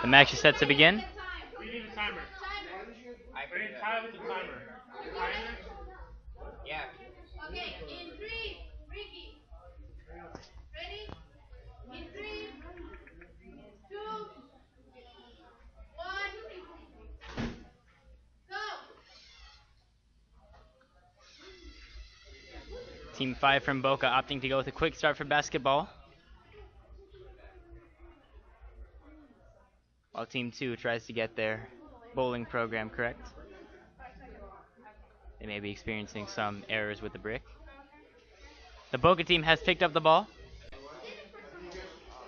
The match is set to begin. We need a timer. We're in time with the timer. Timer? Yeah. Okay, in three, Ricky. Ready? In three, two, one, go! Team 5 from Boca opting to go with a quick start for basketball, while Team 2 tries to get their bowling program correct. They may be experiencing some errors with the brick. The Boca team has picked up the ball,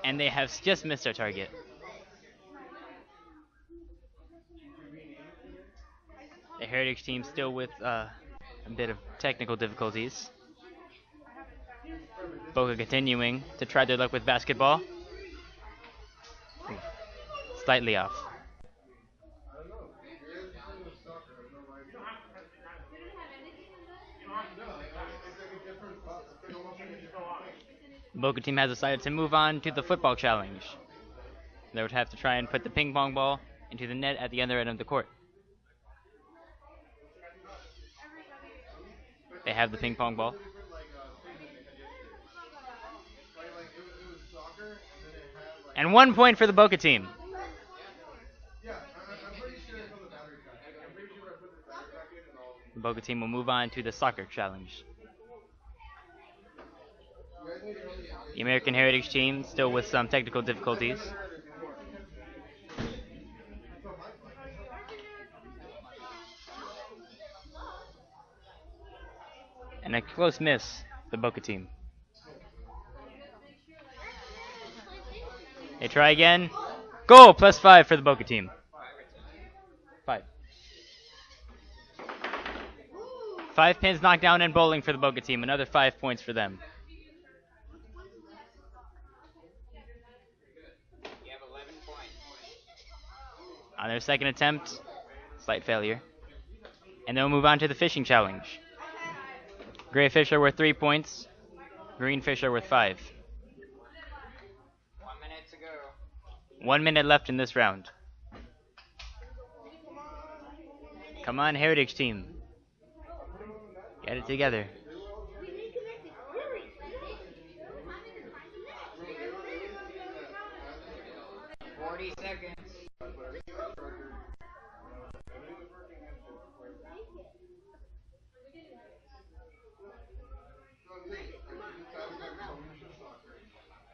and they have just missed their target. The Heritage team still with a bit of technical difficulties. Boca continuing to try their luck with basketball. Slightly off. Boca team has decided to move on to the football challenge. They would have to try and put the ping pong ball into the net at the other end of the court. They have the ping pong ball. And 1 point for the Boca team. The Boca team will move on to the soccer challenge. The American Heritage team still with some technical difficulties. And a close miss, the Boca team. They try again. Goal, +5 for the Boca team. 5. 5 pins knocked down in bowling for the Boca team. Another 5 points for them. You have 11 points. On their second attempt, slight failure. And they'll move on to the fishing challenge. Gray fish are worth 3 points. Green fish are worth 5. 1 minute to go. 1 minute left in this round. Come on, Heritage team. Get it together. 40 seconds.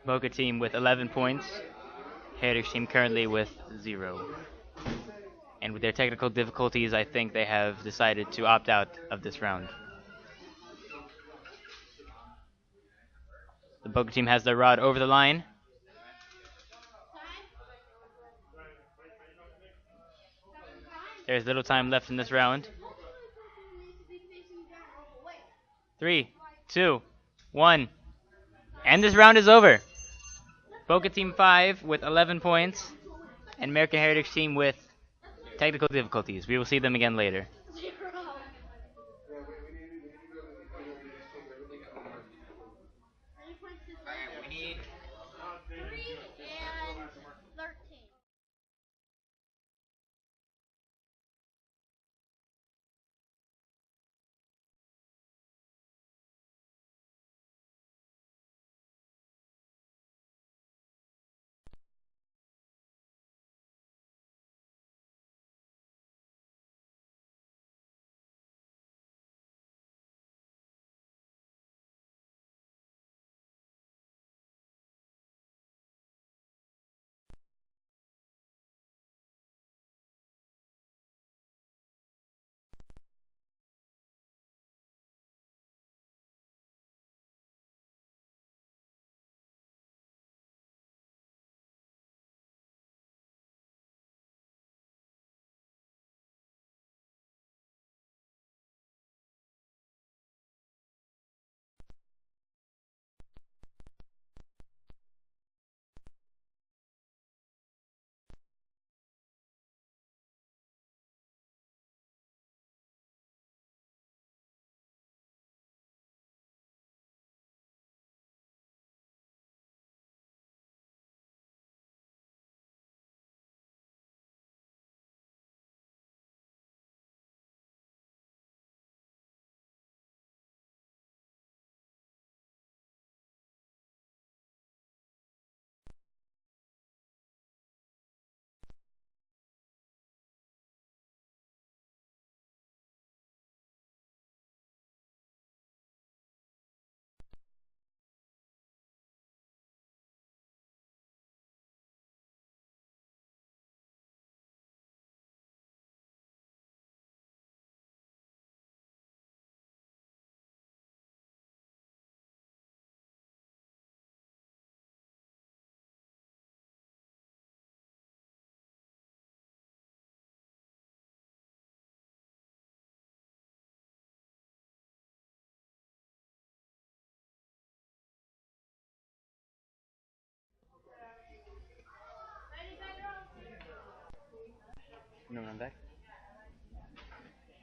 Boca team with 11 points. Heritage team currently with 0. And with their technical difficulties, I think they have decided to opt out of this round. The Boca team has their rod over the line. There's little time left in this round. 3, 2, 1. And this round is over. Boca team 5 with 11 points. And American Heritage team with technical difficulties. We will see them again later.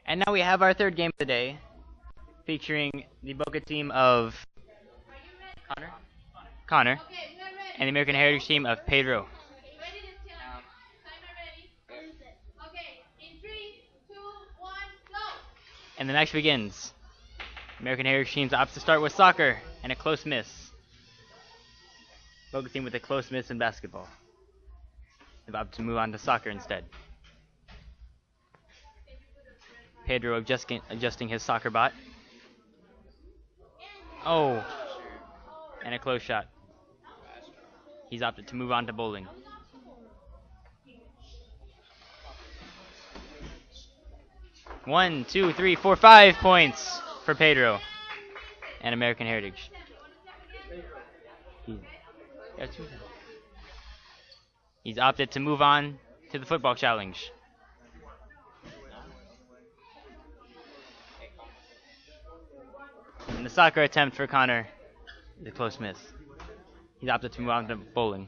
And now we have our third game of the day, featuring the Boca team of Connor, Okay, we are ready. and the American Heritage team of Pedro. Ready to tell. Timer ready. Okay, in 3, 2, 1, go. And the match begins. American Heritage team opts to start with soccer and a close miss. Boca team with a close miss in basketball. They've opted to move on to soccer instead. Pedro adjusting his soccer bot. Oh, and a close shot. He's opted to move on to bowling. One, two, three, four, 5 points for Pedro and American Heritage. He's opted to move on to the football challenge. And the soccer attempt for Connor is a close miss. He's opted to move on to bowling.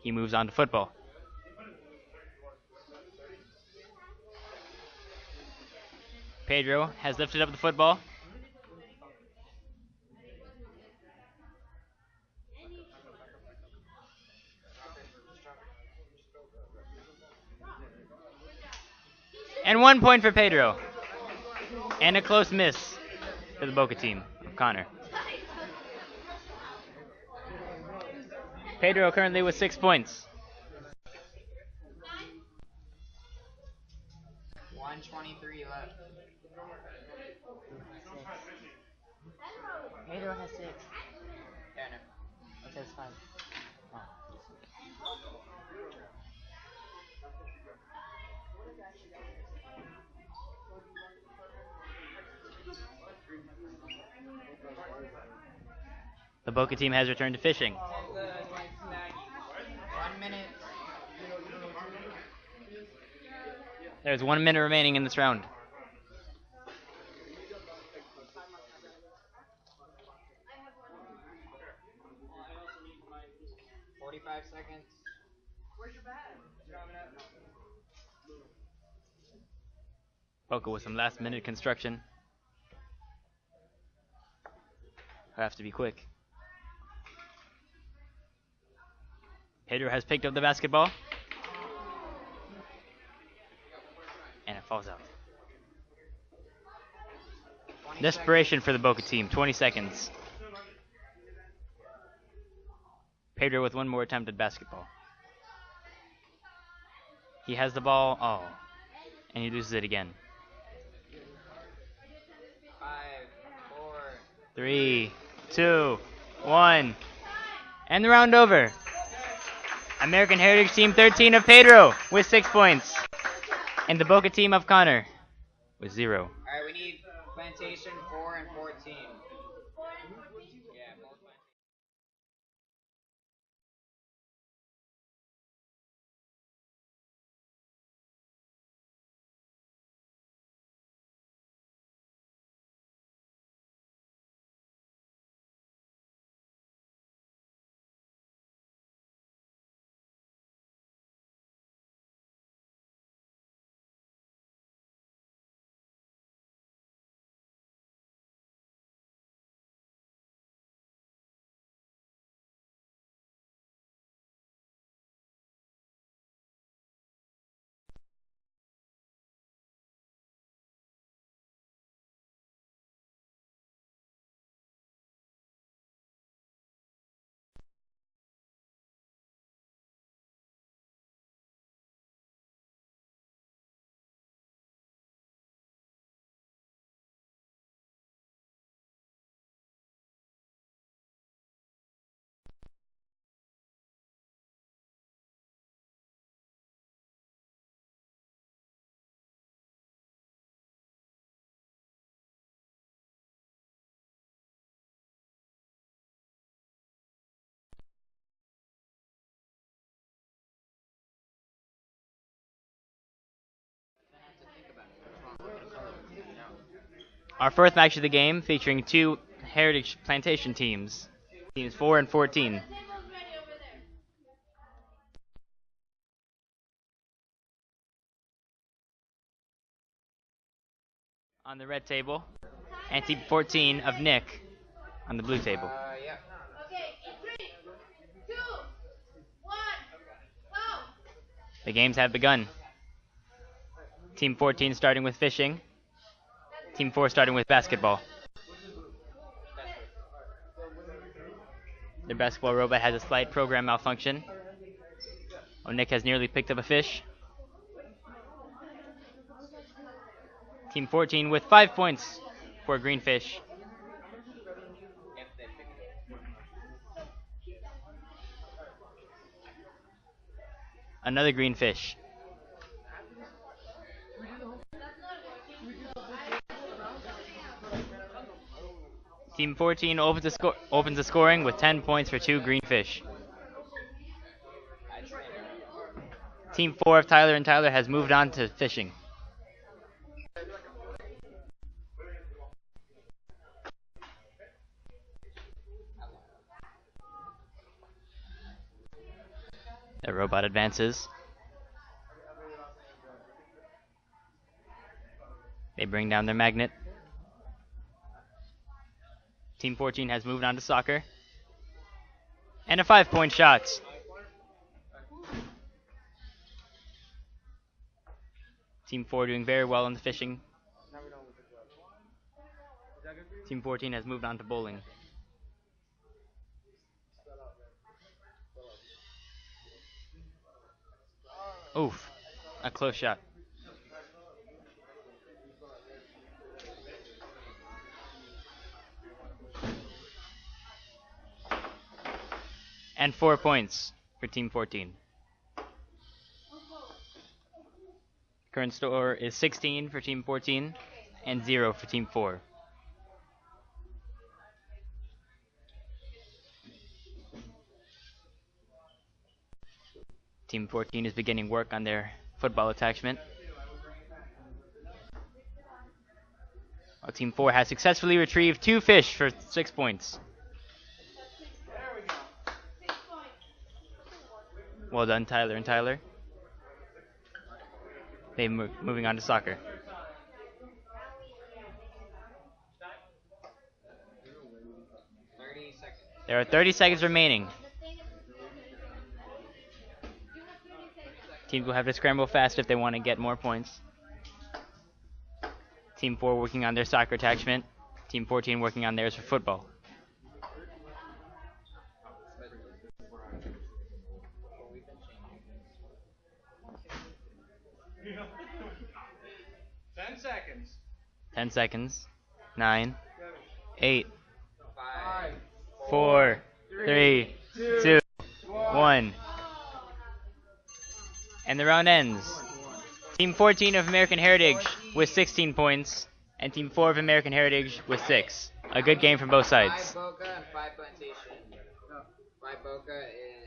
He moves on to football. Pedro has lifted up the football. And 1 point for Pedro. And a close miss for the Boca team of Connor. Pedro currently with 6 points. 1:23 left. Pedro has 6. Yeah, no. It says 5. The Boca team has returned to fishing. 1 minute. There's 1 minute remaining in this round. Seconds. Boca with some last minute construction. I have to be quick. Pedro has picked up the basketball. And it falls out. Desperation for the Boca team. 20 seconds. Pedro with one more attempt at basketball. He has the ball. Oh. And he loses it again. 5, 4. 3, 2, 1. And the round over. American Heritage Team 13 of Pedro with 6 points. And the Boca team of Connor with 0. Alright, we need Plantation 4 and 14. Yeah, both Our fourth match of the game, featuring two Heritage Plantation teams. Teams 4 and 14. The table's ready over there. On the red table, and team 14 of Nick on the blue table. Yeah. Okay, in 3, 2, 1, go! The games have begun. Team 14 starting with fishing. Team 4 starting with basketball. Their basketball robot has a slight program malfunction. Oh, Nick has nearly picked up a fish. Team 14 with 5 points for a green fish. Another green fish. Team 14 opens the scoring with 10 points for 2 green fish. Team 4 of Tyler and Tyler has moved on to fishing. The robot advances. They bring down their magnet. Team 14 has moved on to soccer. And a 5-point shot. Team 4 doing very well in the fishing. Team 14 has moved on to bowling. Oof, a close shot. And 4 points for Team 14. Current score is 16 for Team 14 and 0 for Team 4. Team 14 is beginning work on their football attachment. While Team 4 has successfully retrieved 2 fish for 6 points. Well done, Tyler and Tyler. They're moving on to soccer. There are 30 seconds remaining. Teams will have to scramble fast if they want to get more points. Team 4 working on their soccer attachment. Team 14 working on theirs for football. Seconds. 10 seconds. 9, 8, 5, 4, 3, 2, 1. And the round ends. Team 14 of American Heritage with 16 points, and Team 4 of American Heritage with 6. A good game from both 5 sides. Boca and 5 Plantation. 5 Boca is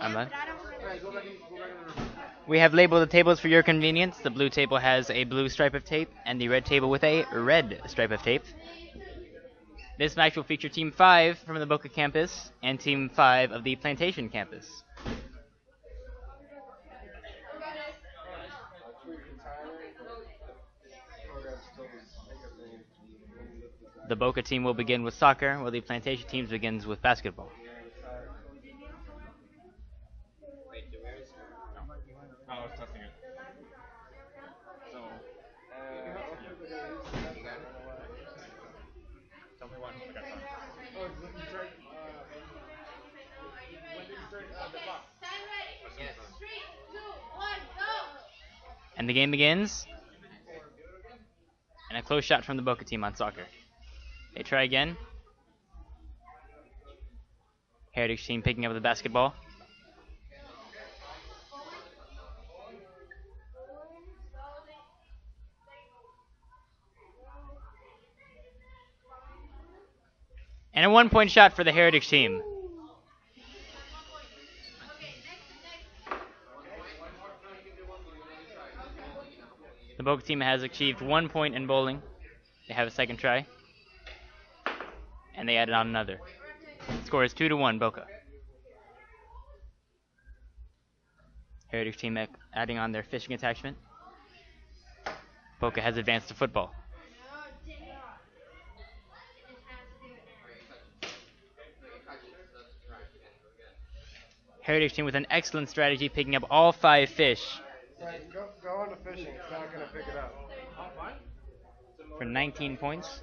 I'm not. We have labeled the tables for your convenience. The blue table has a blue stripe of tape, and the red table with a red stripe of tape. This match will feature Team 5 from the Boca campus and Team 5 of the Plantation campus. The Boca team will begin with soccer, while the Plantation team begins with basketball. I was testing it. So, tell me when. I got time. Time ready. Yes. 3, 2, 1, go. And the game begins. And a close shot from the Boca team on soccer. They try again. Heritage team picking up the basketball. And a 1-point shot for the Heritage team. The Boca team has achieved 1 point in bowling. They have a second try. And they added on another. The score is 2-1 Boca. Heritage team adding on their fishing attachment. Boca has advanced to football. Heritage team with an excellent strategy, picking up all 5 fish. Right, go on to fishing. It's not going to pick it up. For 19 points.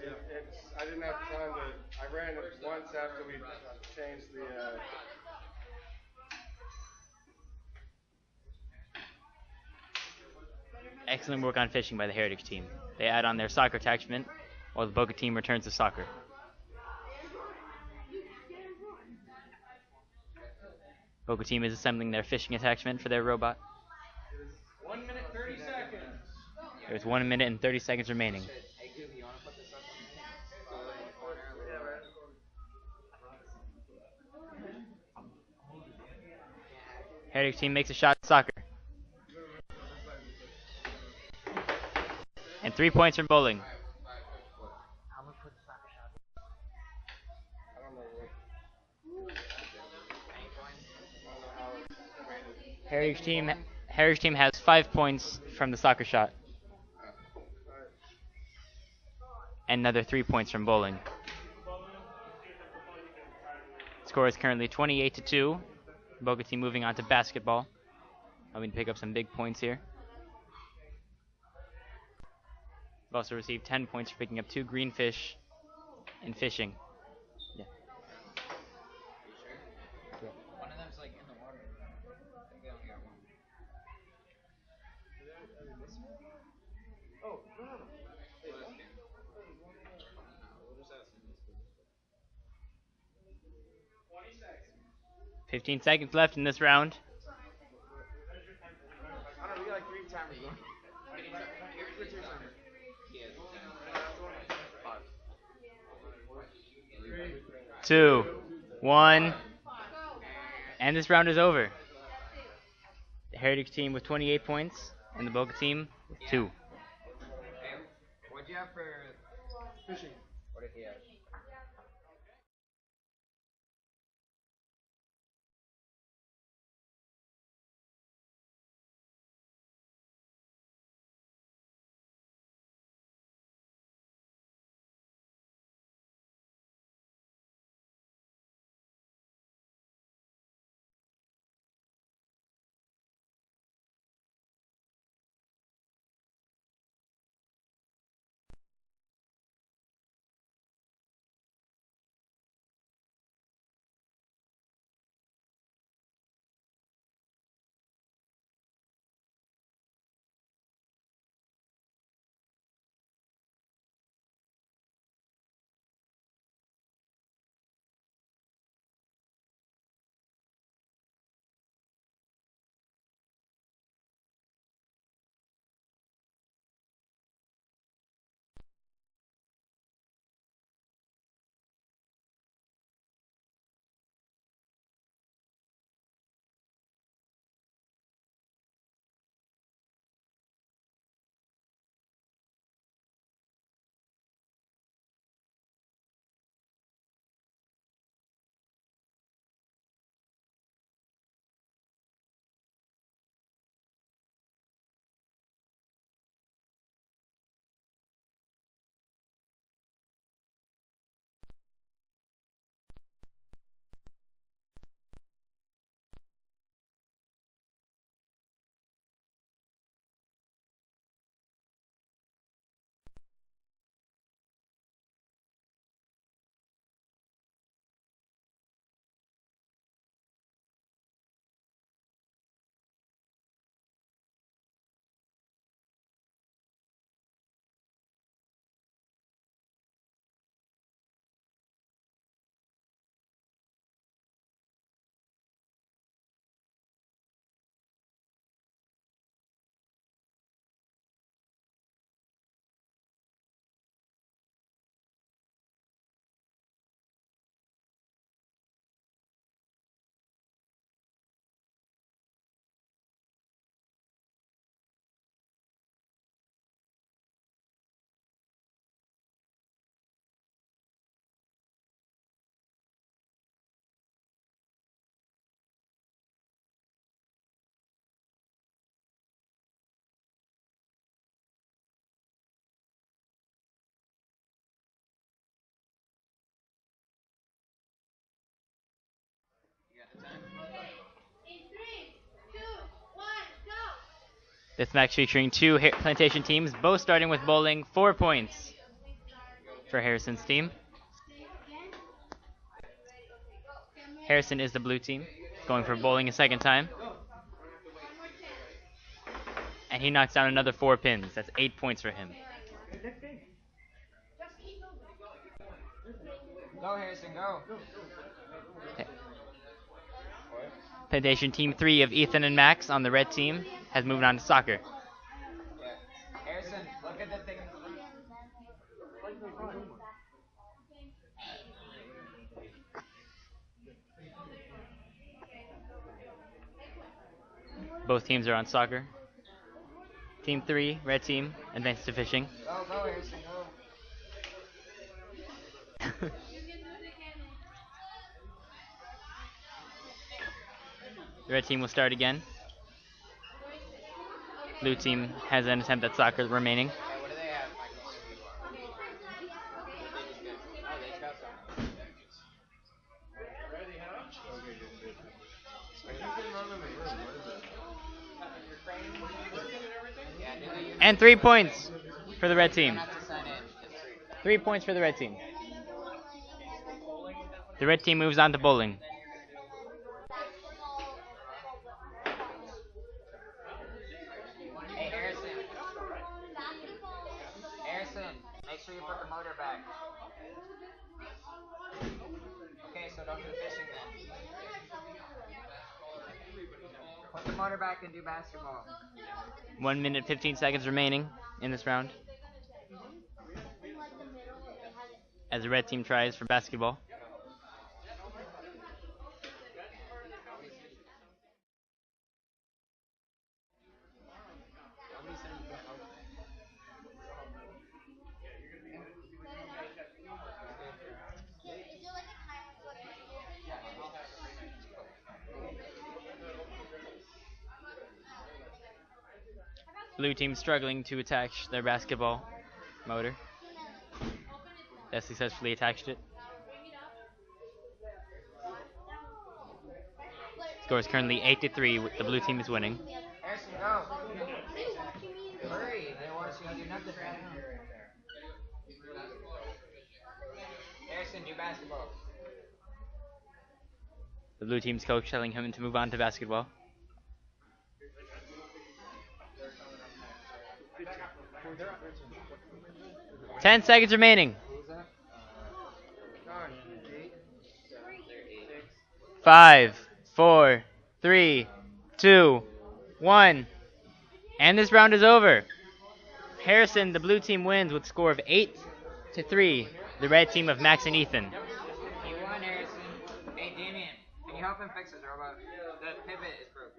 I didn't have time to. I ran it once after we changed the. Excellent work on fishing by the Heritage team. They add on their soccer attachment, while the Boca team returns to soccer. Boca team is assembling their fishing attachment for their robot. 1 minute 30 seconds. There's 1 minute and 30 seconds remaining. Hey, Gooby, you want to put this up so in the corner a little bit? Heritage team makes a shot at soccer. And 3 points from bowling. Heritage team has 5 points from the soccer shot. And another 3 points from bowling. Score is currently 28-2. Boca team moving on to basketball. Hoping to pick up some big points here. We've also received 10 points for picking up 2 green fish in fishing. Yeah. One of them's like in the water. I think they only got one. Oh, no. 15 seconds left in this round. I don't know, we got like 3 timers going. 2, 1. And this round is over. The Heritage team with 28 points, and the Boca team with 2. Hey, what'd you have for Fishing. what did he have? This match featuring two plantation teams, both starting with bowling. 4 points for Harrison's team. Harrison is the blue team, going for bowling a second time. And he knocks down another 4 pins. That's 8 points for him. Go, Harrison, go. Plantation Team 3 of Ethan and Max on the red team has moved on to soccer. Yeah. Harrison, look at the thing. Both teams are on soccer. Team 3, red team, advances to fishing. Go, Harrison, go. The red team will start again. Blue team has an attempt at soccer remaining. Yeah, what do they have, Michael? Oh, they got some. Yeah, do they use And 3 points for the red team. not to sign in? It's 3 3. points for the red team. The red team moves on to bowling. Hey, Harrison. Harrison, make sure you put the motor back. Okay, so don't do fishing then. Put the motor back and do basketball. 1 minute, 15 seconds remaining in this round. As the red team tries for basketball. Blue team struggling to attach their basketball motor. They successfully attached it. Score is currently 8-3. The blue team is winning. Harrison, go. Hurry, they want you to do nothing right now. Harrison, do basketball. The blue team's coach telling him to move on to basketball. 10 seconds remaining. 5, 4, 3, 2, 1. And this round is over. Harrison, the blue team, wins with a score of 8-3. The red team of Max and Ethan. You won, Harrison. Hey, Damien, can you help him fix his robot? The pivot is broken.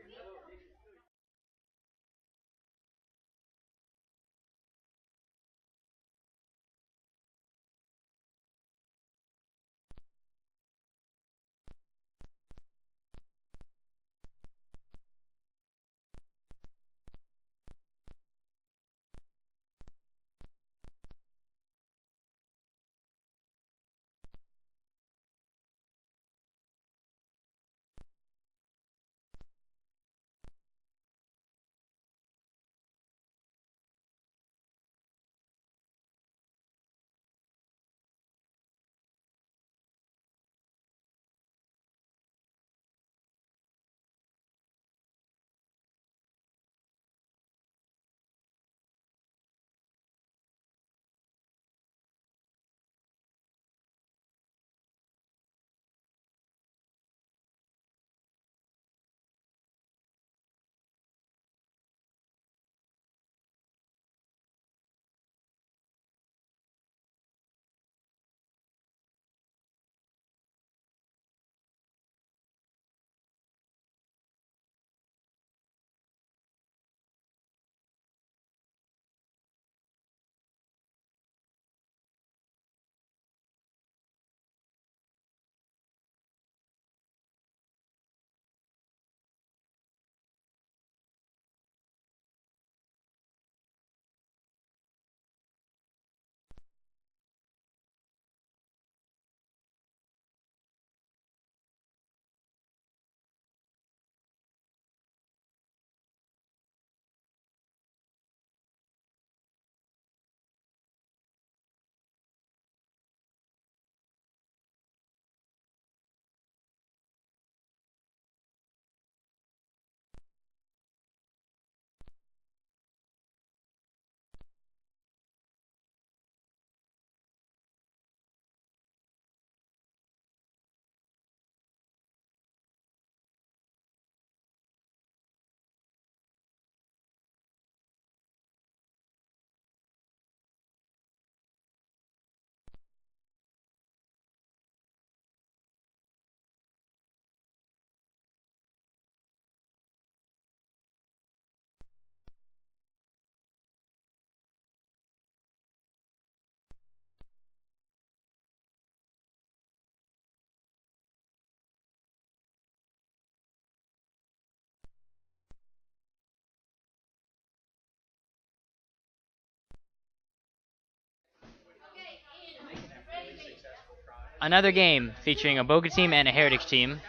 another game featuring a Boca team and a Heritage team.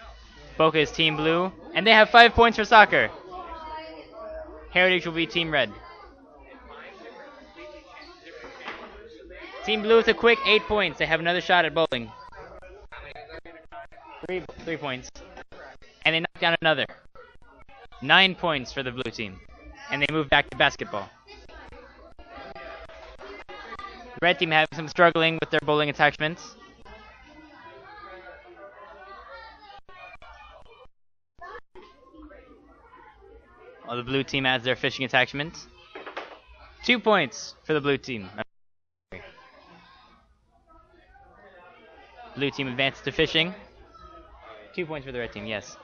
Boca is Team Blue, and they have 5 points for soccer. Heritage will be Team Red. Team Blue with a quick 8 points. They have another shot at bowling. 3 points. And they knock down another. 9 points for the blue team. And they move back to basketball. Red team having some struggling with their bowling attachments. While the blue team adds their fishing attachment. 2 points for the blue team. Blue team advances to fishing. 2 points for the red team, yes.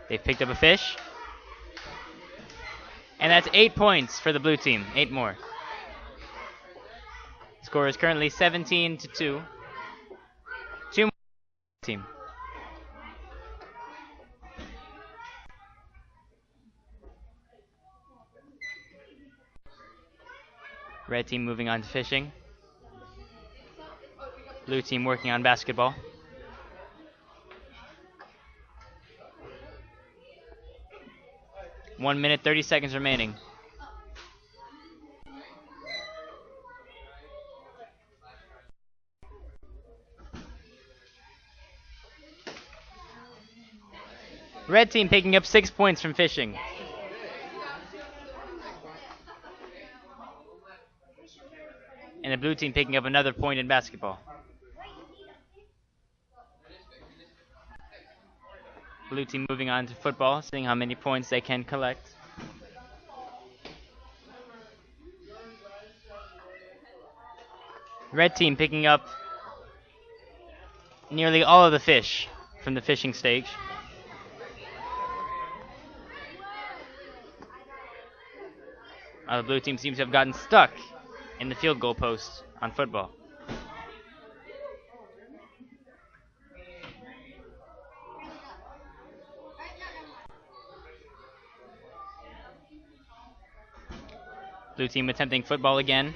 They've picked up a fish. And that's 8 points for the blue team. 8 more. Score is currently 17-2. 2 more team. Red team moving on to fishing. Blue team working on basketball. One minute, 30 seconds remaining. Red team picking up 6 points from fishing. And the blue team picking up another point in basketball. Blue team moving on to football, seeing how many points they can collect. Red team picking up nearly all of the fish from the fishing stage. The blue team seems to have gotten stuck in the field goal post on football. Blue team attempting football again.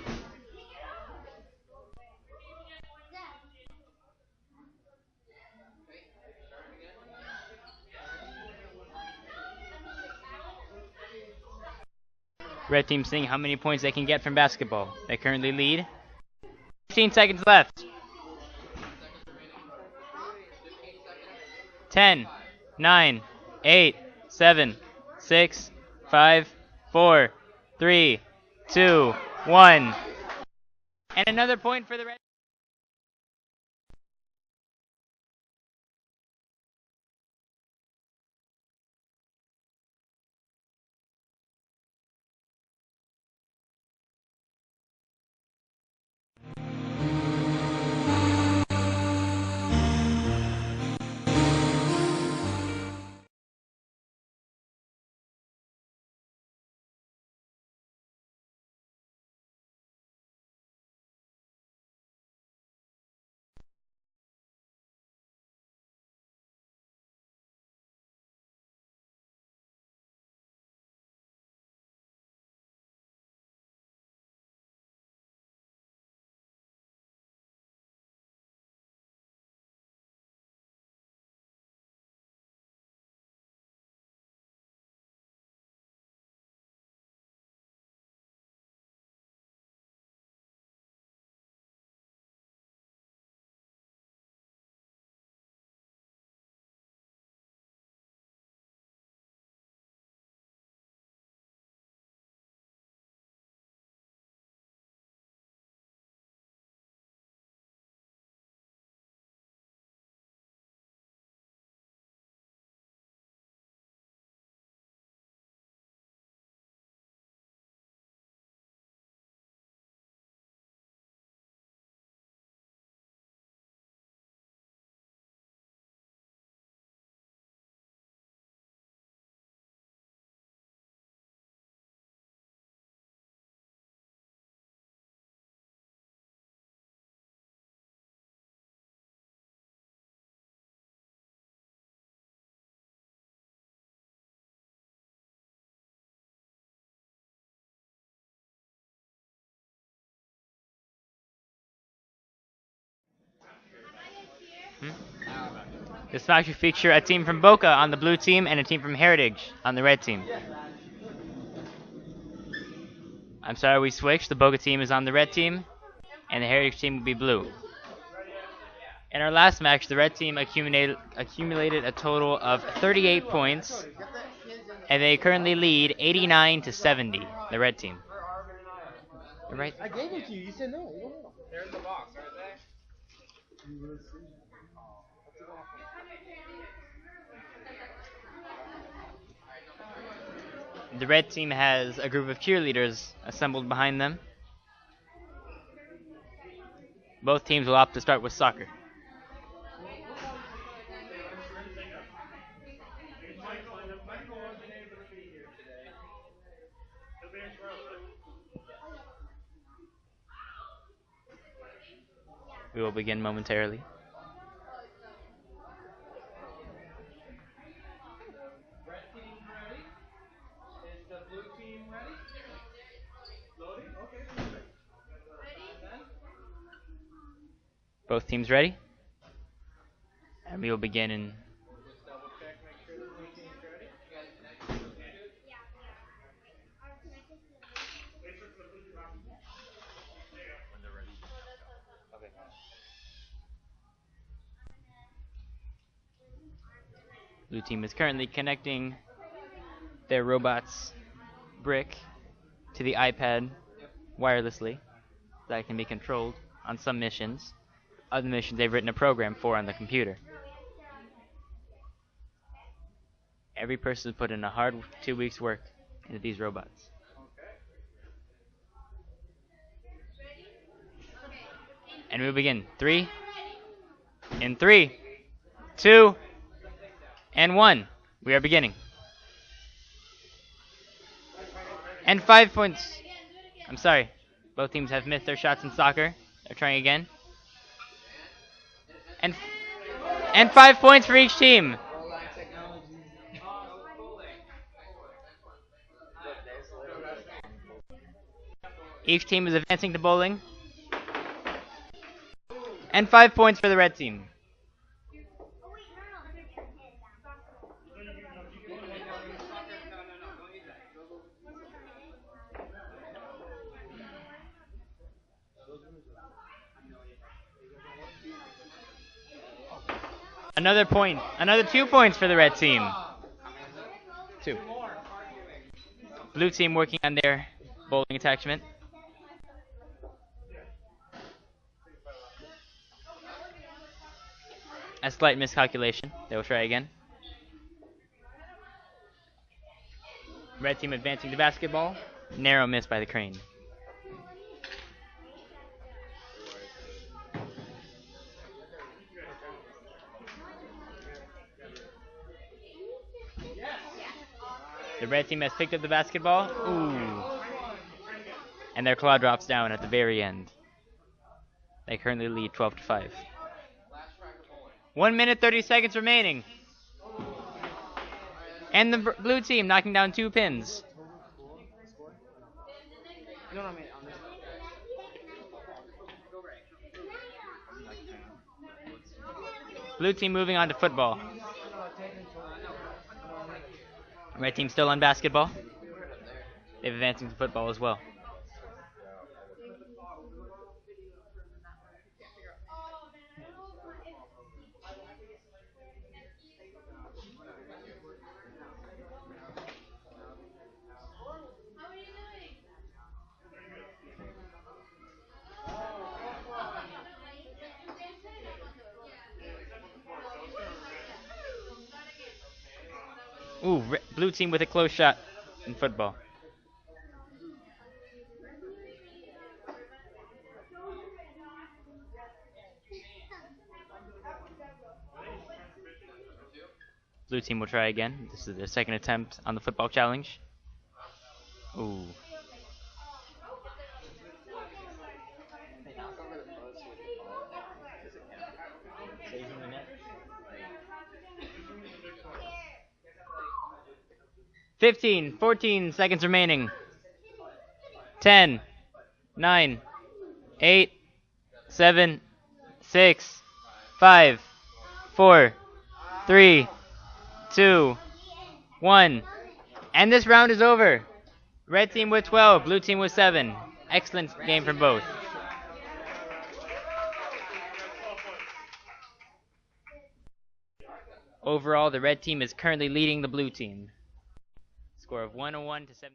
Red team seeing how many points they can get from basketball. They currently lead. 15 seconds left. 10, 9, 8, 7, 6, 5, 4, 3, 2, 1. And another point for the Red. This match will feature a team from Boca on the blue team and a team from Heritage on the red team. I'm sorry we switched. The Boca team is on the red team, and the Heritage team will be blue. In our last match, the red team accumulated a total of 38 points, and they currently lead 89 to 70. The red team. Right. I gave it to you. You said no. There's the box, right there. The red team has a group of cheerleaders assembled behind them. Both teams will opt to start with soccer. We will begin momentarily. Both teams ready? And we will begin in... Blue team is currently connecting their robot's brick to the iPad wirelessly. That can be controlled on some missions. Other missions they've written a program for on the computer. Every person has put in a hard 2 weeks work into these robots. And we begin. 3, 2, and 1. We are beginning. And 5 points. I'm sorry. Both teams have missed their shots in soccer. They're trying again. And 5 points for each team. Each team is advancing to bowling. And 5 points for the red team. Another point. Another 2 points for the red team. 2. Blue team working on their bowling attachment. A slight miscalculation. They will try again. Red team advancing to basketball. Narrow miss by the crane. The red team has picked up the basketball. Ooh. And their claw drops down at the very end. They currently lead 12 to 5. 1 minute 30 seconds remaining. And the blue team knocking down 2 pins. Blue team moving on to football. Red team still on basketball. They've advancing to football as well. Ooh, blue team with a close shot in football. Blue team will try again. This is their second attempt on the football challenge. Ooh. Fifteen, 14 seconds remaining. 10, 9, 8, 7, 6, 5, 4, 3, 2, 1. And this round is over. Red team with 12, blue team with 7. Excellent game from both. Overall, the red team is currently leading the blue team. Score of 101 to 7.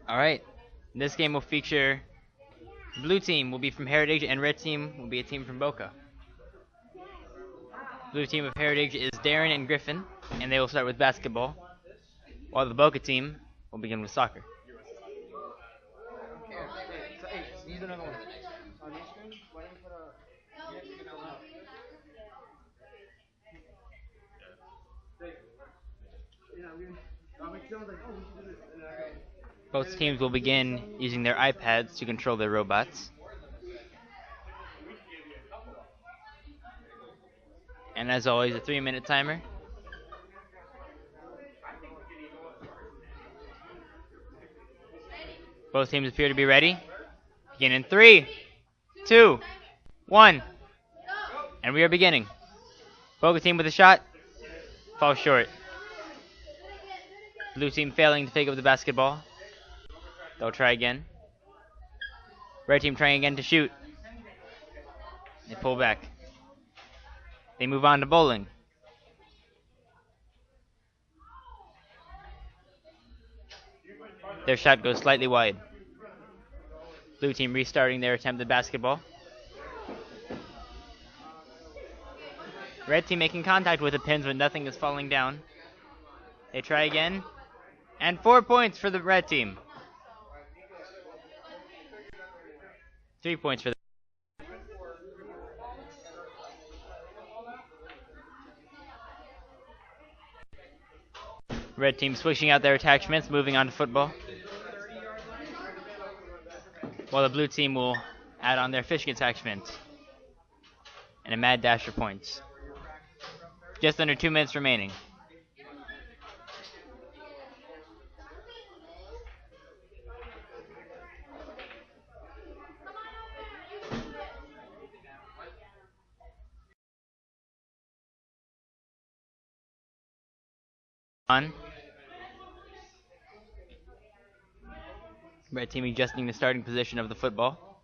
Alright, this game will feature blue team will be from Heritage and red team will be a team from Boca. Blue team of Heritage is Darren and Griffin, and they will start with basketball, while the Boca team will begin with soccer. Use another one. Both teams will begin using their iPads to control their robots. And as always, a 3-minute timer. Both teams appear to be ready. Begin in 3, 2, 1. And we are beginning. Boca team with a shot. Falls short. Blue team failing to take up the basketball. They'll try again. Red team trying again to shoot. They pull back. They move on to bowling. Their shot goes slightly wide. Blue team restarting their attempt at basketball. Red team making contact with the pins when nothing is falling down. They try again. And 4 points for the red team. 3 points for the red team switching out their attachments, moving on to football. While the blue team will add on their fishing attachments. And a mad dash for points. Just under 2 minutes remaining. On. Red team adjusting the starting position of the football.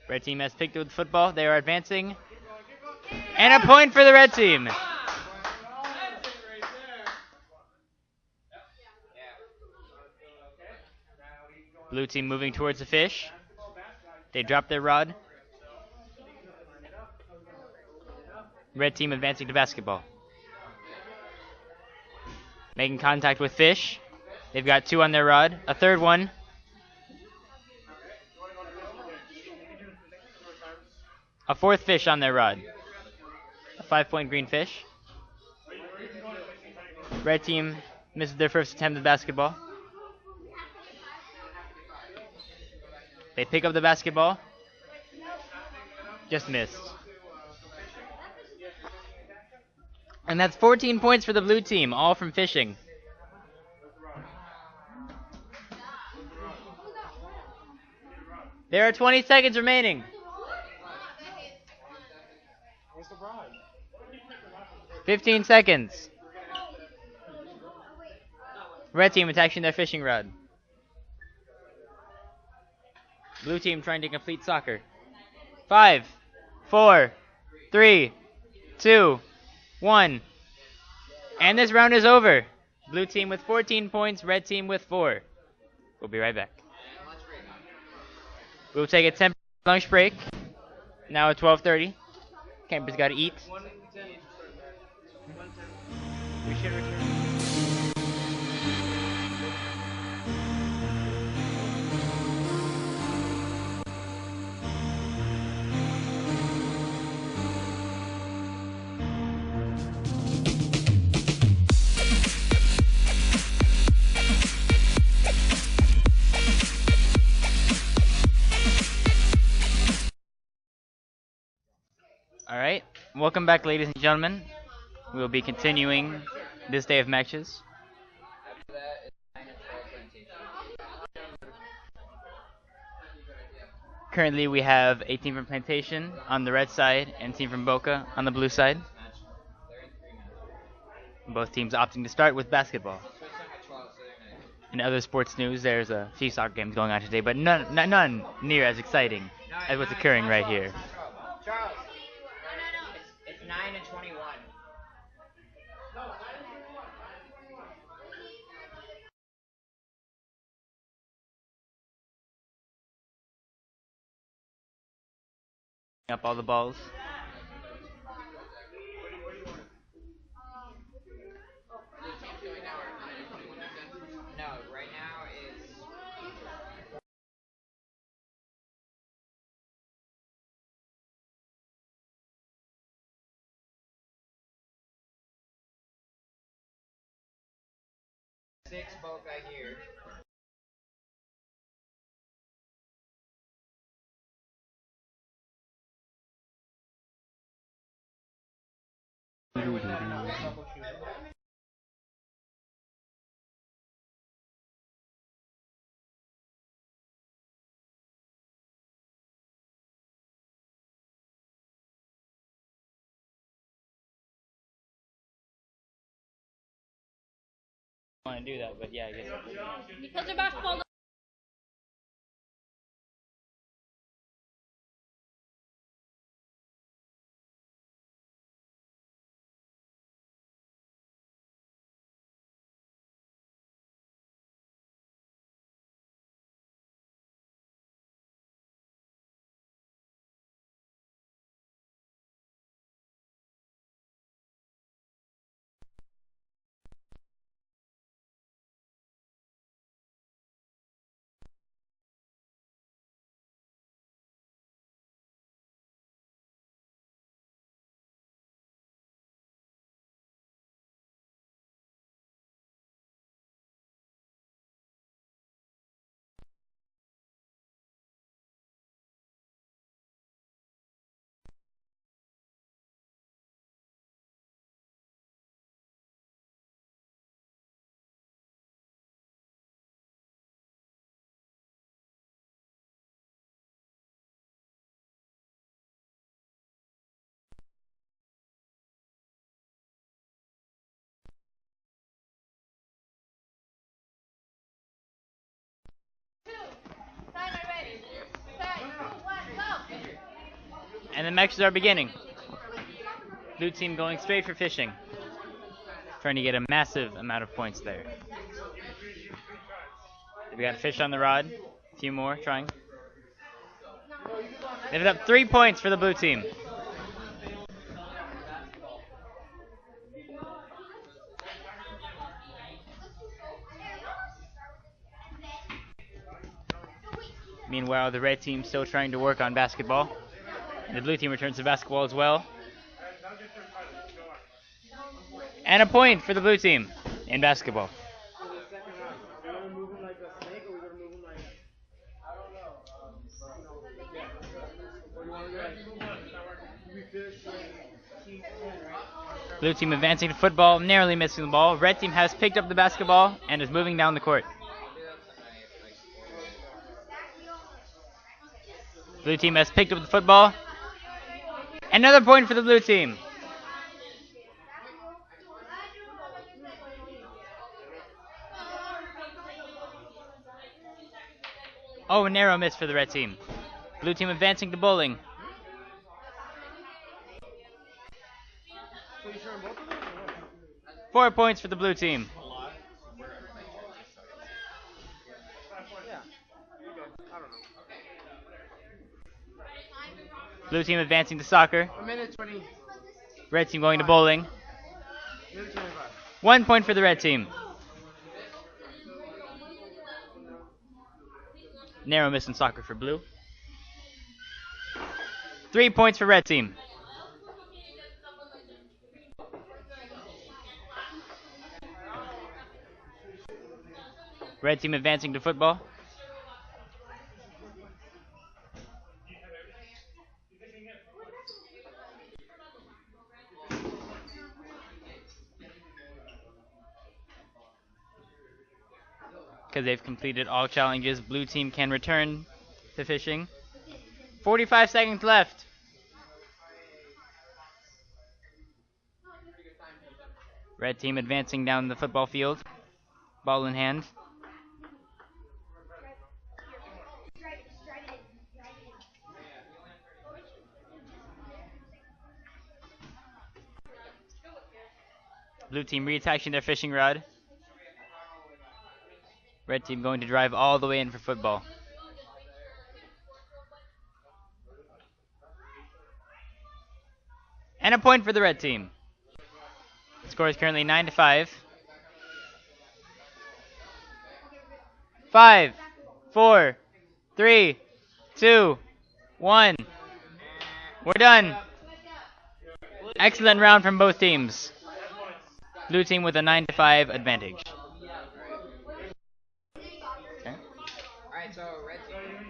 Red team has picked up the football. They are advancing. And a point for the red team. Blue team moving towards the fish. They drop their rod. Red team advancing to basketball. Making contact with fish. They've got 2 on their rod. A third one. A 4th fish on their rod. A 5-point green fish. Red team misses their first attempt at basketball. They pick up the basketball. Just missed. And that's 14 points for the blue team, all from fishing. There are 20 seconds remaining. 15 seconds. Red team attacking their fishing rod. Blue team trying to complete soccer. 5, 4, 3, 2, 1. And this round is over. Blue team with 14 points, red team with 4. We'll be right back. We'll take a 10 lunch break. Now at 12:30. Campers got to eat. We should return. Alright, welcome back, ladies and gentlemen. We will be continuing this day of matches. Currently we have a team from Plantation on the red side and a team from Boca on the blue side. Both teams opting to start with basketball. In other sports news, there's a few soccer games going on today, but none near as exciting as what's occurring right here. Charles. It's 9 and 21. Up all the balls. No, right now it's six Boca here. I want to do that, but yeah, I guess. Because they're basketball. And the matches are beginning. Blue team going straight for fishing. Trying to get a massive amount of points there. We got fish on the rod. A few more trying. They've up 3 points for the blue team. Meanwhile, the red team still trying to work on basketball. And the blue team returns to basketball as well. And a point for the blue team in basketball. Blue team advancing to football, narrowly missing the ball. Red team has picked up the basketball and is moving down the court. Blue team has picked up the football. Another point for the blue team. Oh, a narrow miss for the red team. Blue team advancing to bowling. Four points for the blue team. Blue team advancing to soccer. A minute 20. Red team going to bowling. 1 point for the red team. Narrow miss in soccer for blue. 3 points for red team. Red team advancing to football. Because they've completed all challenges, blue team can return to fishing. 45 seconds left. Red team advancing down the football field. Ball in hand. Blue team reattaching their fishing rod. Red team going to drive all the way in for football. And a point for the red team. The score is currently 9-5. 5, 4, 3, 2, 1. We're done. Excellent round from both teams. Blue team with a 9-5 advantage. Okay. Alright, so red team.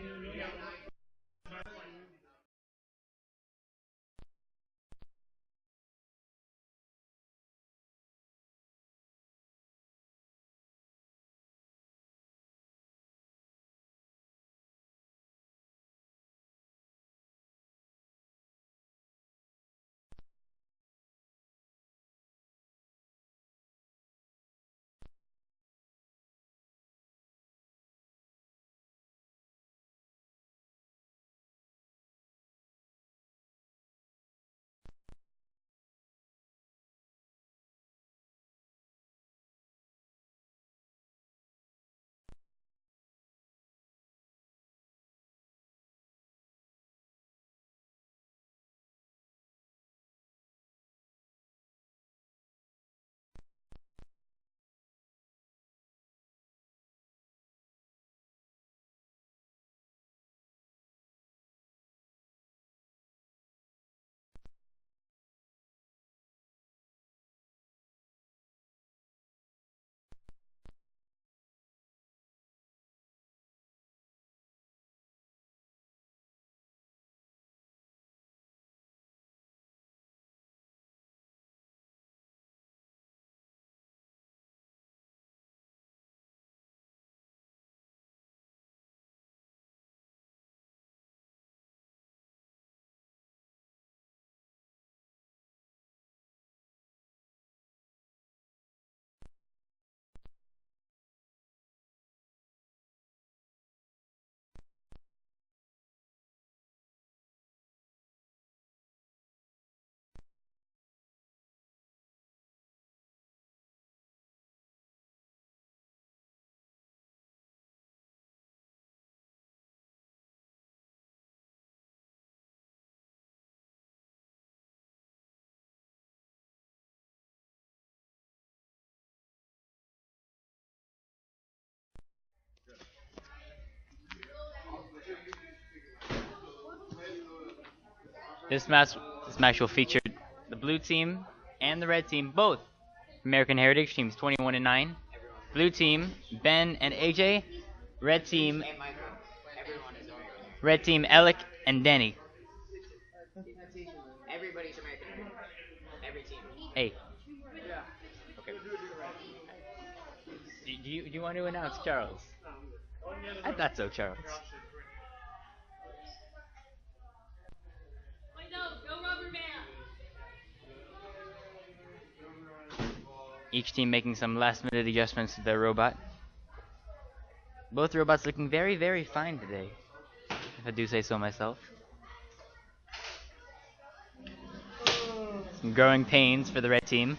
This match will feature the blue team and the red team, both American Heritage teams 21-9. Blue team Ben and AJ. Red team Hey, Michael. Everyone is going. Red team Alec and Danny. Everybody's American. Every team. Hey. Okay. Do you want to announce Charles? I thought so, Charles. Wait, no, go rubber man. Each team making some last-minute adjustments to their robot. Both robots looking very, very fine today, if I do say so myself. Some growing pains for the red team.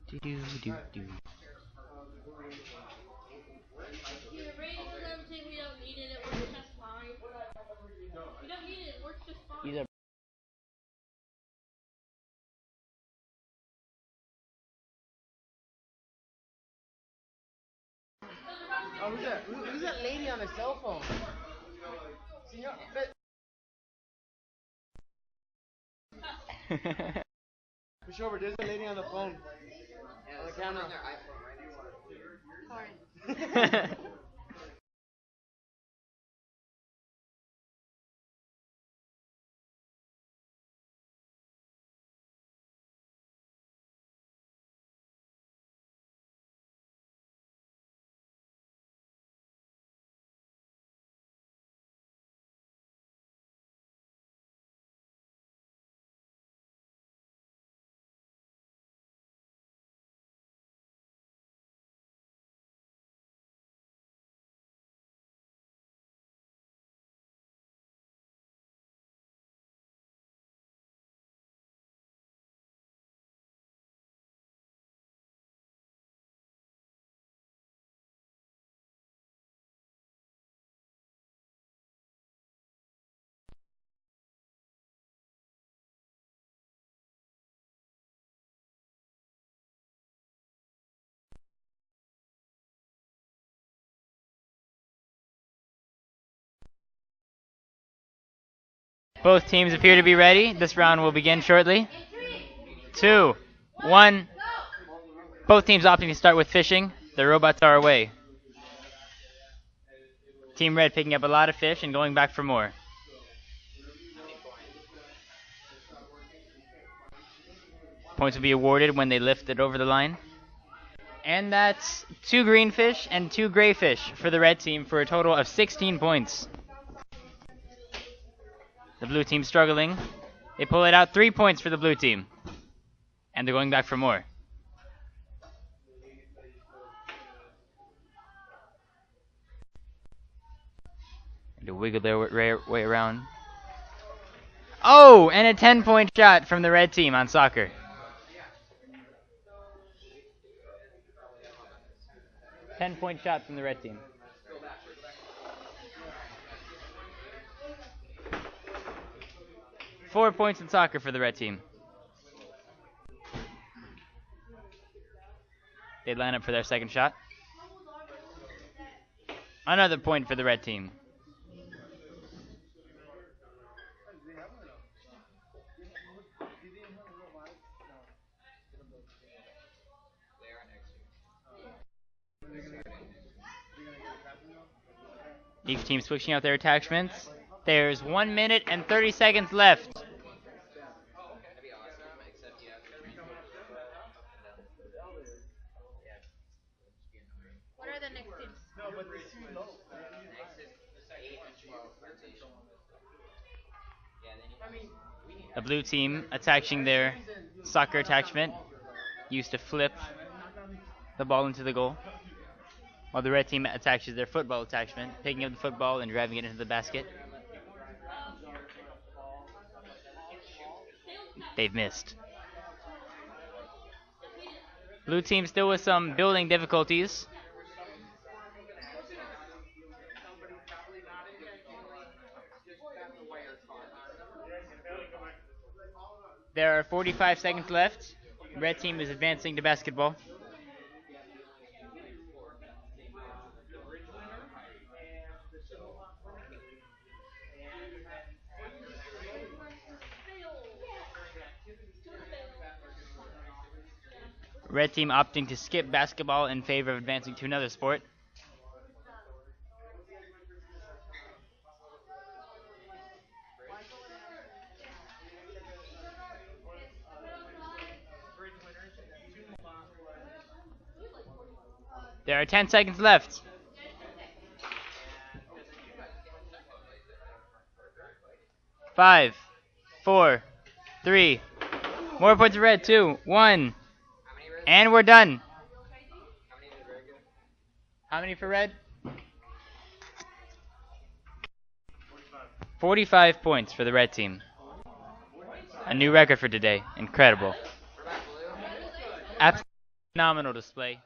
Do-do-do-do. Yeah, Brady will never say we don't need it. It works just fine. We don't need it. It works just fine. These are Oh, who's that? Who's that lady on the cell phone? Senor, push over. There's a lady on the phone. On the camera. On their iPhone right now. Both teams appear to be ready. This round will begin shortly. 2, 1. Both teams opting to start with fishing. The robots are away. Team Red picking up a lot of fish and going back for more. Points will be awarded when they lift it over the line. And that's 2 green fish and 2 gray fish for the red team for a total of 16 points. The blue team struggling. They pull it out 3 points for the blue team. And they're going back for more. And to wiggle their way around. Oh, and a 10-point shot from the red team on soccer. 10-point shot from the red team. Four points in soccer for the red team. They line up for their second shot. Another point for the red team. Each team switching out their attachments. There's 1 minute and 30 seconds left. What are the next teams? A blue team attaching their soccer attachment, used to flip the ball into the goal, while the red team attaches their football attachment, picking up the football and driving it into the basket. They've missed. Blue team still with some building difficulties. There are 45 seconds left. Red team is advancing to basketball. Red team opting to skip basketball in favor of advancing to another sport. There are 10 seconds left. 5, 4, 3. More points for red. 2, 1. And we're done. How many for red? 45 points for the red team. A new record for today. Incredible. Absolutely phenomenal display.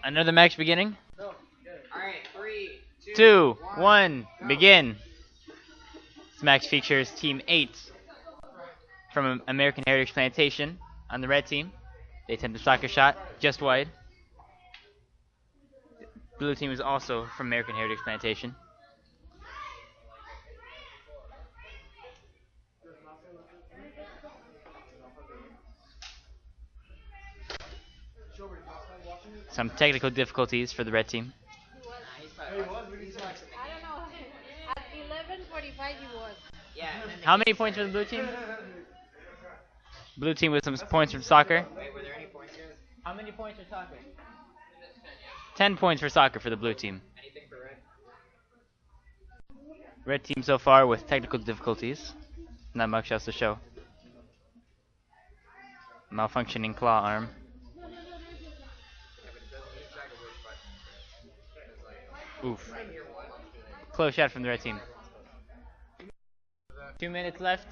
Another match beginning. Alright, 3, 2, 1, begin. This match features Team 8 from American Heritage Plantation on the red team. They attempt a soccer shot, just wide. Blue team is also from American Heritage Plantation. I Some technical difficulties for the red team. don't know. At 11:45 he was. Yeah, and then How many points for the blue team? Blue team with some points from soccer. wait, were there any points here? How many points for soccer? 10 points for soccer for the blue team. Anything for red? Red team so far with technical difficulties. Not much else to show. Malfunctioning claw arm. Oof. Close shot from the red team. 2 minutes left.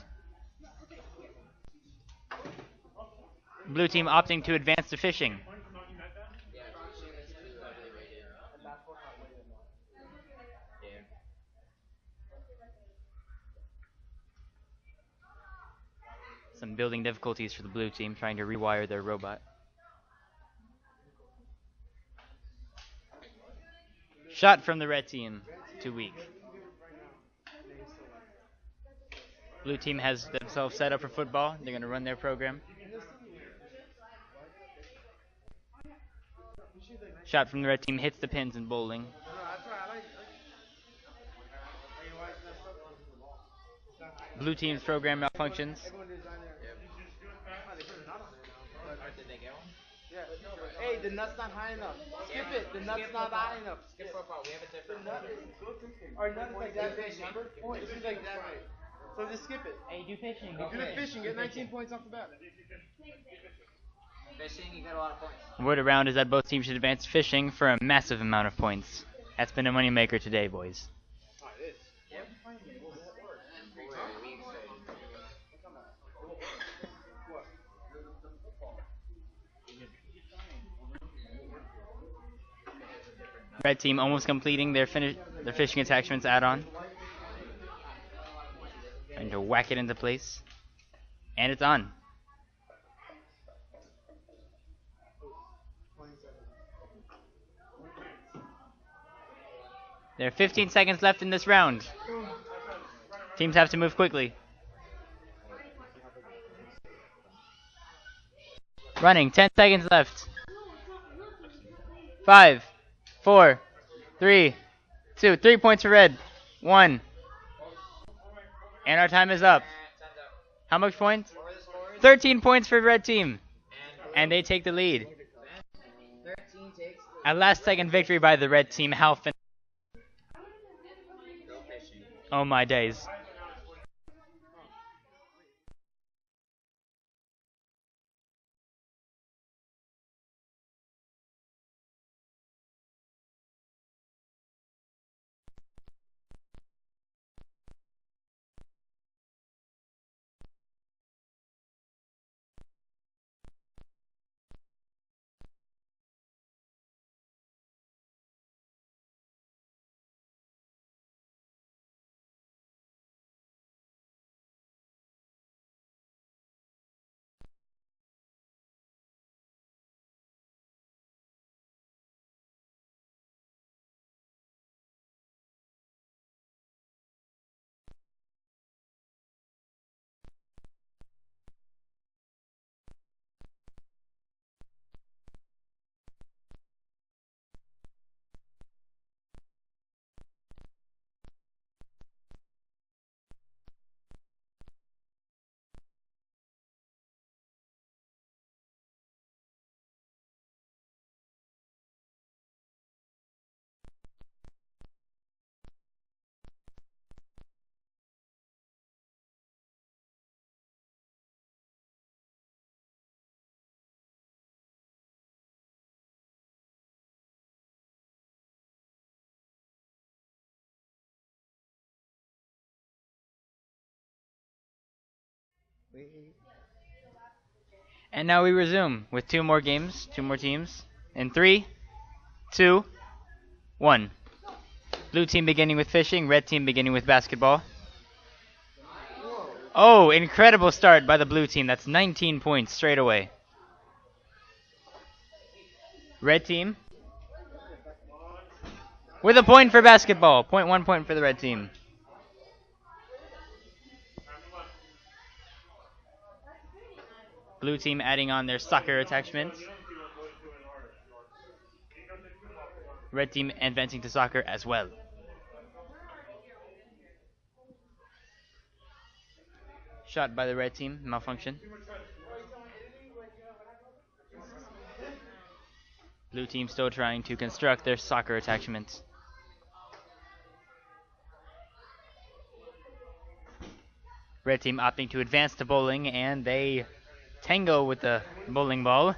Blue team opting to advance to fishing. Some building difficulties for the blue team trying to rewire their robot. Shot from the red team. Too weak. Blue team has themselves set up for football. They're going to run their program. Shot from the red team hits the pins in bowling. Blue team's program malfunctions. Did they get one? Hey, the nut's not high enough. Skip it. The nut's not high enough. Skip football, we have a different Our nut is like that big, remember? This is like that big. So just skip it. Hey, do fishing. Do the fishing. Get 19 points off the bat. fishing, you get a lot of points. Word around is that both teams should advance fishing for a massive amount of points. That's been a moneymaker today, boys. Yep. Red team almost completing their fishing attachments add-on. And to whack it into place. And it's on. There are 15 seconds left in this round. Teams have to move quickly. Running, 10 seconds left. 5, 4, 3, 2, 3 points for red. 1. And our time is up. How much points? 13 points for red team. And they take the lead. 13 takes A last second victory by the red team. How fin- Oh my days. And now we resume with 2 more games, 2 more teams. In 3, 2, 1. Blue team beginning with fishing, red team beginning with basketball. Oh, incredible start by the blue team. That's 19 points straight away. Red team with a point for basketball. 1 point for the red team. Blue team adding on their soccer attachments. Red team advancing to soccer as well. Shot by the red team, malfunction. Blue team still trying to construct their soccer attachments. Red team opting to advance to bowling, and they tango with the bowling ball.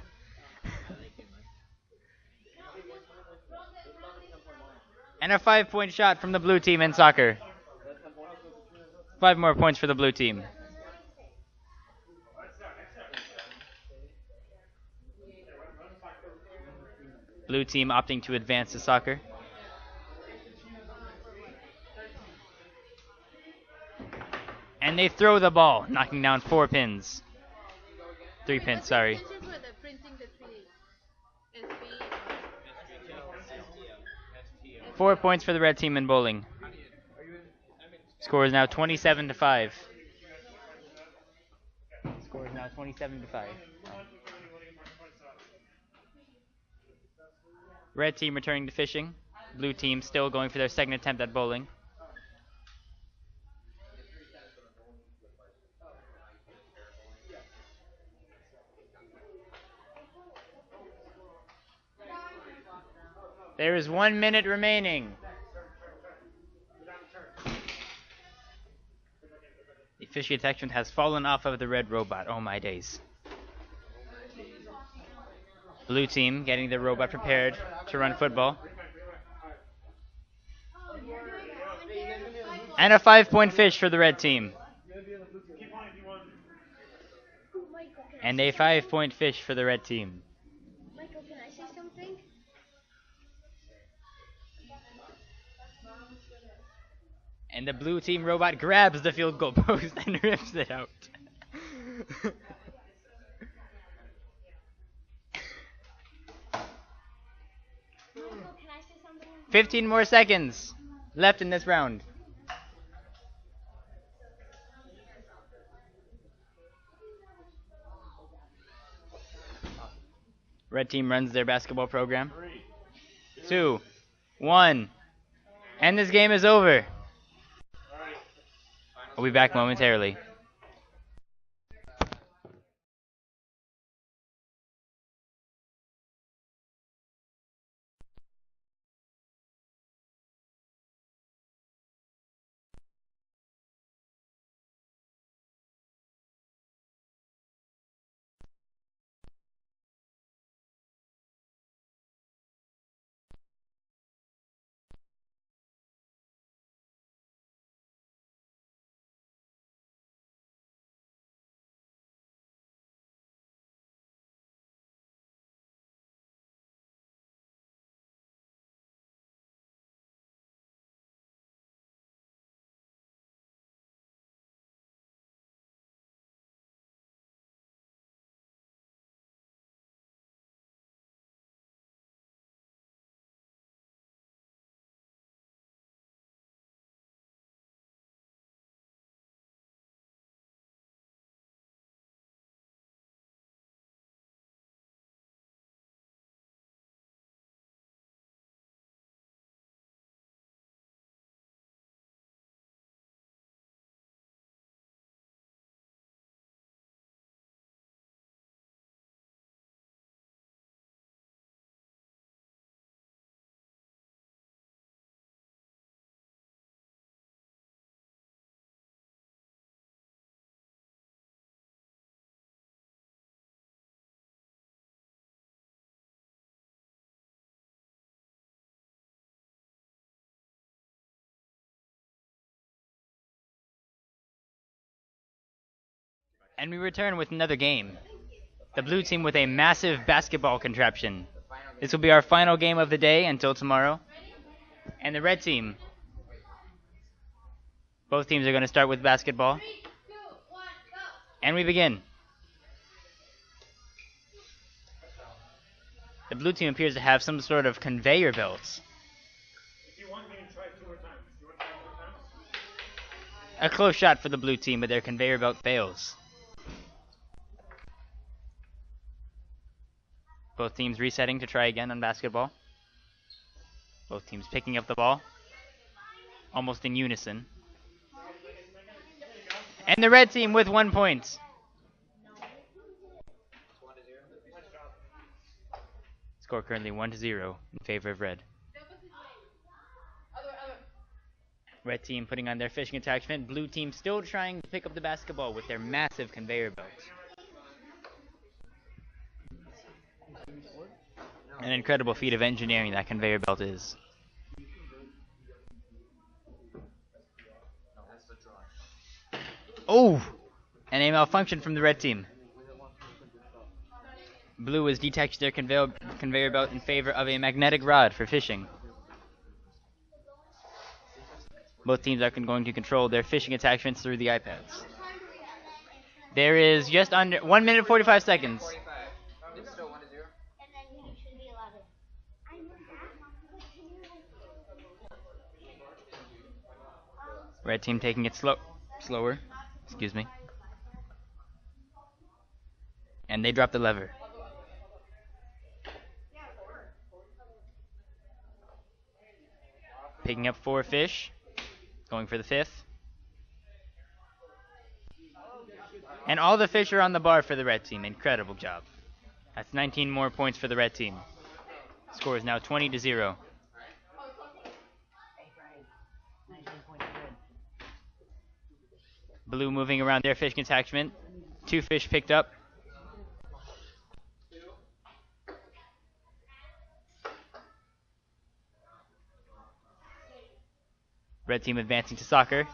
And a 5-point shot from the blue team in soccer. 5 more points for the blue team. Blue team opting to advance to soccer. And they throw the ball, knocking down 4 pins. 3 pins, sorry. 4 points for the red team in bowling. Score is now 27-5. Score is now 27-5. Red team returning to fishing. Blue team still going for their second attempt at bowling. There is 1 minute remaining. The fishy attachment has fallen off of the red robot. Oh my days. Blue team getting the robot prepared to run football. And a 5-point fish for the red team. And a 5-point fish for the red team. Michael, can I say something? And the blue team robot grabs the field goal post and rips it out. Michael, can I say something? 15 more seconds left in this round. Red team runs their basketball program. 2, 1. And this game is over. We'll be back momentarily. And we return with another game. The blue team with a massive basketball contraption. This will be our final game of the day until tomorrow. And the red team. Both teams are going to start with basketball. 3, 2, 1, go. And we begin. The blue team appears to have some sort of conveyor belts. If you want, you can try 2 more times. You want to try 2 more times? A close shot for the blue team, but their conveyor belt fails. Both teams resetting to try again on basketball. Both teams picking up the ball. Almost in unison. And the red team with 1 point. Score currently 1-0 in favor of red. Red team putting on their fishing attachment. Blue team still trying to pick up the basketball with their massive conveyor belt. An incredible feat of engineering that conveyor belt is. Oh! And a malfunction from the red team. Blue has detached their conveyor belt in favor of a magnetic rod for fishing. Both teams are going to control their fishing attachments through the iPads. There is just under 1 minute 45 seconds. 45. It's still 1-0. And then you should be 11. Red team taking it slower. Excuse me. And they drop the lever. Picking up 4 fish. Going for the 5th. And all the fish are on the bar for the red team. Incredible job. That's 19 more points for the red team. Score is now 20-0. Blue moving around their fishing attachment. 2 fish picked up. Red team advancing to soccer.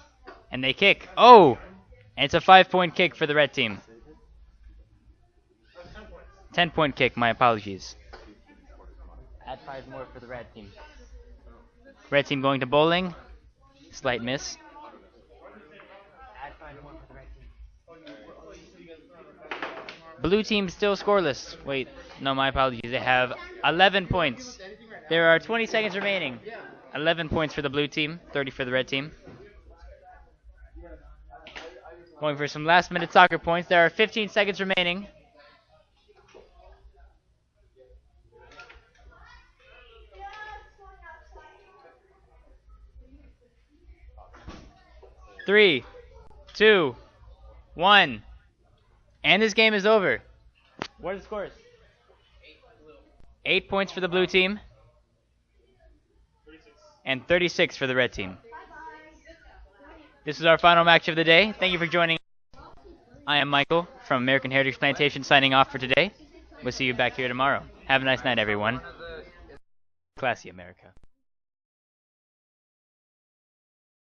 And they kick. Oh! And it's a 5-point kick for the red team. 10-point kick, my apologies. Add 5 more for the red team. Red team going to bowling. Slight miss. Add 5 more for the red team. Blue team still scoreless. Wait, no, my apologies. They have 11 points. There are 20 seconds remaining. 11 points for the blue team, 30 for the red team. Going for some last-minute soccer points. There are 15 seconds remaining. Three, 2, 1. And this game is over. What are the scores? 8 points for the blue team. And 36 for the red team. This is our final match of the day. Thank you for joining. I am Michael from American Heritage Plantation signing off for today. We'll see you back here tomorrow. Have a nice night, everyone. Classy America.